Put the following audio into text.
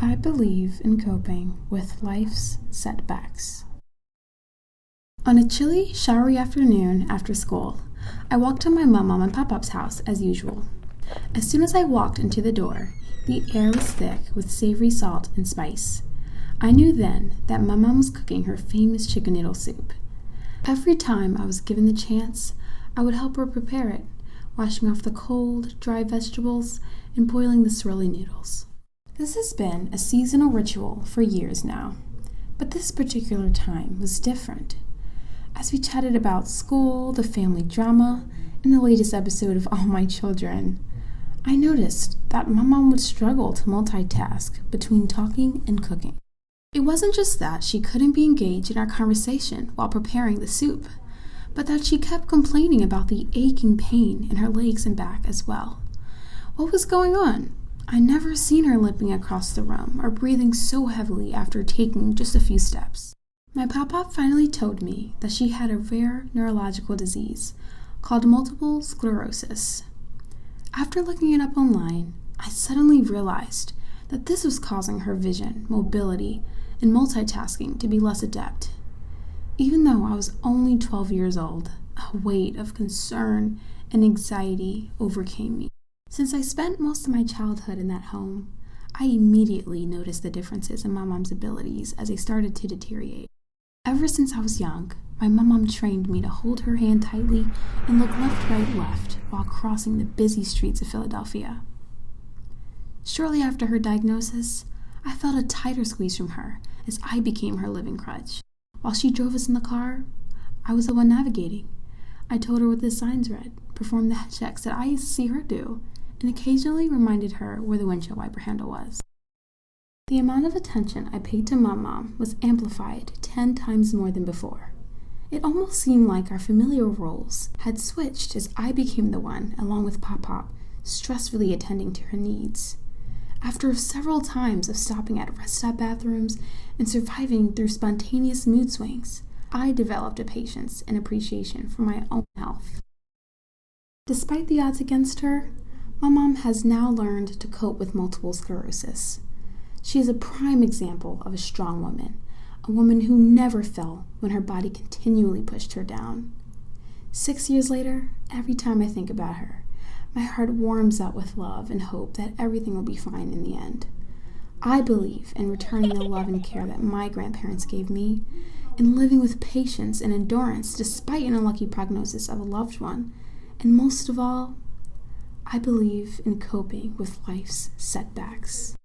I believe in coping with life's setbacks. On a chilly, showery afternoon after school, I walked to my mom and pop-up's house as usual. As soon as I walked into the door, the air was thick with savory salt and spice. I knew then that my mom was cooking her famous chicken noodle soup. Every time I was given the chance, I would help her prepare it, washing off the cold, dry vegetables and boiling the swirly noodles. This has been a seasonal ritual for years now, but this particular time was different. As we chatted about school, the family drama, and the latest episode of All My Children, I noticed that my mom would struggle to multitask between talking and cooking. It wasn't just that she couldn't be engaged in our conversation while preparing the soup, but that she kept complaining about the aching pain in her legs and back as well. What was going on? I never seen her limping across the room or breathing so heavily after taking just a few steps. My pop-up finally told me that she had a rare neurological disease called multiple sclerosis. After looking it up online, I suddenly realized that this was causing her vision, mobility, and multitasking to be less adept. Even though I was only 12 years old, a weight of concern and anxiety overcame me. Since I spent most of my childhood in that home, I immediately noticed the differences in my mom's abilities as they started to deteriorate. Ever since I was young, my mom trained me to hold her hand tightly and look left, right, left while crossing the busy streets of Philadelphia. Shortly after her diagnosis, I felt a tighter squeeze from her as I became her living crutch. While she drove us in the car, I was the one navigating. I told her what the signs read, performed the head checks that I used to see her do, and occasionally reminded her where the windshield wiper handle was. The amount of attention I paid to my mom was amplified 10 times more than before. It almost seemed like our familiar roles had switched as I became the one, along with Pop-Pop, stressfully attending to her needs. After several times of stopping at rest stop bathrooms and surviving through spontaneous mood swings, I developed a patience and appreciation for my own health. Despite the odds against her, my mom has now learned to cope with multiple sclerosis. She is a prime example of a strong woman, a woman who never fell when her body continually pushed her down. 6 years later, every time I think about her, my heart warms up with love and hope that everything will be fine in the end. I believe in returning the love and care that my grandparents gave me, in living with patience and endurance despite an unlucky prognosis of a loved one, and most of all, I believe in coping with life's setbacks.